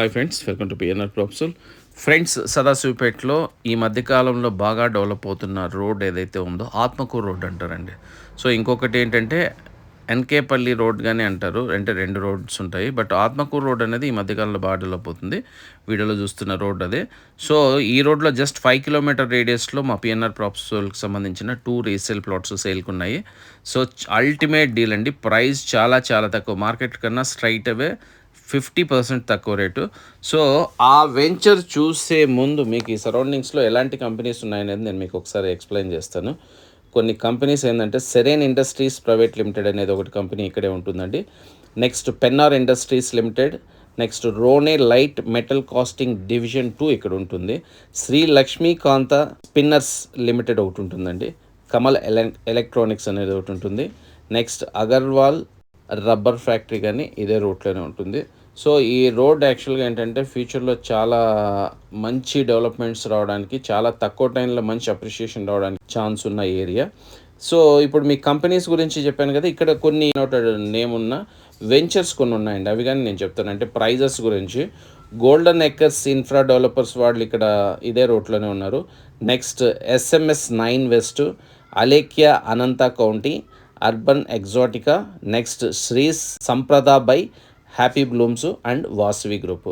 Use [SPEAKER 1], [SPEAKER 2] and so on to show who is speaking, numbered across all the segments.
[SPEAKER 1] Hi friends, welcome to PNR properties. Friends, సదాశివపేటలో ఈ మధ్యకాలంలో బాగా డెవలప్ అవుతున్న రోడ్ ఏదైతే ఉందో ఆత్మకూరు రోడ్ అంటారండి. సో ఇంకొకటి ఏంటంటే ఎన్కేపల్లి రోడ్ కానీ అంటారు, అంటే రెండు రోడ్స్ ఉంటాయి. బట్ ఆత్మకూరు రోడ్ అనేది ఈ మధ్యకాలంలో బాగా డెవలప్ అవుతుంది. వీడియోలో చూస్తున్న రోడ్ అదే. సో ఈ రోడ్లో జస్ట్ 5 కిలోమీటర్ రేడియస్లో మా పిఎన్ఆర్ ప్రాపర్టీస్కి సంబంధించిన 2 రీసేల్ ప్లాట్స్ సేల్కి ఉన్నాయి. సో అల్టిమేట్ డీల్ అండి. ప్రైస్ చాలా చాలా తక్కువ, మార్కెట్ కన్నా స్ట్రైట్ అవే 50% తక్కువ రేటు. సో ఆ వెంచర్ చూసే ముందు మీకు ఈ సరౌండింగ్స్లో ఎలాంటి కంపెనీస్ ఉన్నాయనేది నేను మీకు ఒకసారి ఎక్స్ప్లెయిన్ చేస్తాను. కొన్ని కంపెనీస్ ఏంటంటే సెరెన్ ఇండస్ట్రీస్ ప్రైవేట్ లిమిటెడ్ అనేది ఒకటి కంపెనీ ఇక్కడే ఉంటుందండి. Next Pennar industries limited, next Rane light metal casting division 2 ఇక్కడ ఉంటుంది. శ్రీ లక్ష్మీకాంత స్పిన్నర్స్ లిమిటెడ్ ఒకటి ఉంటుందండి. కమల్ ఎలక్ట్రానిక్స్ అనేది ఒకటి ఉంటుంది. నెక్స్ట్ అగర్వాల్ రబ్బర్ ఫ్యాక్టరీ కానీ ఇదే రూట్లోనే ఉంటుంది. సో ఈ రోడ్ యాక్చువల్గా ఏంటంటే ఫ్యూచర్లో చాలా మంచి డెవలప్మెంట్స్ రావడానికి, చాలా తక్కువ టైంలో మంచి అప్రిషియేషన్ రావడానికి ఛాన్స్ ఉన్న ఏరియా. సో ఇప్పుడు మీ కంపెనీస్ గురించి చెప్పాను కదా, ఇక్కడ కొన్ని నేమ్ ఉన్న వెంచర్స్ కొన్ని ఉన్నాయండి. అవి కానీ నేను చెప్తాను. అంటే ప్రైజెస్ గురించి గోల్డెన్ ఎక్కర్స్ ఇన్ఫ్రా డెవలపర్స్ వాళ్ళు ఇక్కడ ఇదే రోడ్లోనే ఉన్నారు. Next SMS 9 west, Alekhya Anantha county, urban exotica, next Sri Sampradha by happy blooms and Vasavi group.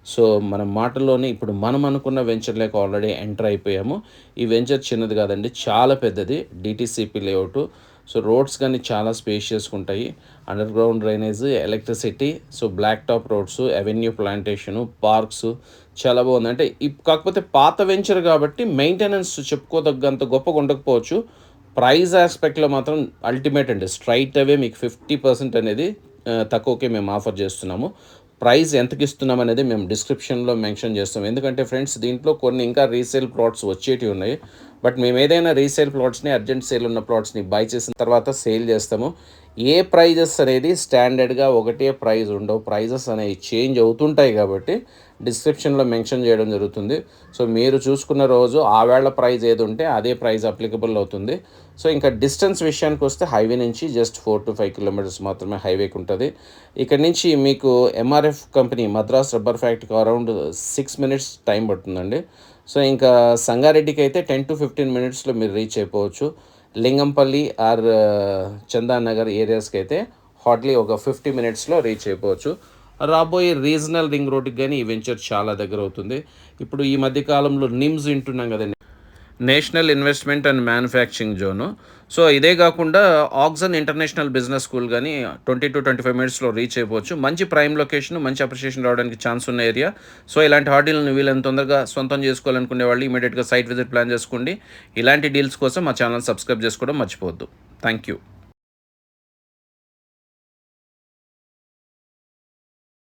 [SPEAKER 1] So మన మాటల్లోనే ఇప్పుడు మనం అనుకున్న వెంచర్లోకి ఆల్రెడీ ఎంటర్ అయిపోయాము. ఈ వెంచర్ చిన్నది కాదండి, చాలా పెద్దది. DTCP layout. సో రోడ్స్ కానీ చాలా స్పేషియస్గా ఉంటాయి. Underground drainage, electricity, so black top roads, avenue plantation, parks చాలా బాగుంది. అంటే కాకపోతే పాత వెంచర్ కాబట్టి మెయింటెనెన్స్ చెప్పుకోదగ్గంత గొప్పగా ఉండకపోవచ్చు. ప్రైస్ ఆస్పెక్ట్లో మాత్రం అల్టిమేట్ అండి. స్ట్రైట్ అవే మీకు 50% అనేది తక్కువకే మేము ఆఫర్ చేస్తున్నాము. ప్రైస్ ఎంతకి ఇస్తున్నాం అనేది మేము డిస్క్రిప్షన్లో మెన్షన్ చేస్తాం. ఎందుకంటే ఫ్రెండ్స్, దీంట్లో కొన్ని ఇంకా రీసేల్ ప్లాట్స్ వచ్చేటివి ఉన్నాయి. బట్ మేము ఏదైనా రీసేల్ ప్లాట్స్ని, అర్జెంట్ సేల్ ఉన్న ప్లాట్స్ని బై చేసిన తర్వాత సేల్ చేస్తాము. ఏ ప్రైజెస్ అనేది స్టాండర్డ్గా ఒకటే ప్రైజ్ ఉండవు. ప్రైజెస్ అనేవి చేంజ్ అవుతుంటాయి కాబట్టి డిస్క్రిప్షన్లో మెన్షన్ చేయడం జరుగుతుంది. సో మీరు చూసుకున్న రోజు ఆ వేళ ప్రైజ్ ఏది ఉంటే అదే ప్రైజ్ అప్లికబుల్ అవుతుంది. సో ఇంకా డిస్టెన్స్ విషయానికి వస్తే హైవే నుంచి జస్ట్ 4 to 5 కిలోమీటర్స్ మాత్రమే హైవేకి ఉంటుంది. ఇక్కడ నుంచి మీకు MRF కంపెనీ మద్రాస్ రబ్బర్ ఫ్యాక్టరీకి అరౌండ్ 6 minutes టైం పడుతుందండి. సో ఇంకా సంగారెడ్డికి అయితే 10 to 15 minutesలో మీరు రీచ్ అయిపోవచ్చు. లింగంపల్లి ఆర్ చందానగర్ ఏరియాస్కి అయితే హార్డ్లీ ఒక 50 minutesలో రీచ్ అయిపోవచ్చు. రాబోయే రీజనల్ రింగ్ రోడ్కి కానీ ఈ వెంచర్ చాలా దగ్గర అవుతుంది. ఇప్పుడు ఈ మధ్యకాలంలో నిమ్స్ వింటున్నాం కదండి, national investment and manufacturing zone. So ఇదే కాకుండా ఆక్సన్ ఇంటర్నేషనల్ బిజినెస్ స్కూల్ కానీ 20 to 25 minutesలో రీచ్ అయిపోవచ్చు. మంచి ప్రైమ్ లొకేషన్, మంచి అప్రిషియేషన్ రావడానికి ఛాన్స్ ఉన్న ఏరియా. సో ఇలాంటి హాట్ డీల్ని వీళ్ళని తొందరగా సొంతం చేసుకోవాలనుకునే వాళ్ళు ఇమీడియట్గా సైట్ విజిట్ ప్లాన్ చేసుకోండి. ఇలాంటి డీల్స్ కోసం మా ఛానల్ సబ్స్క్రైబ్ చేసుకోవడం మర్చిపోవద్దు. Thank you.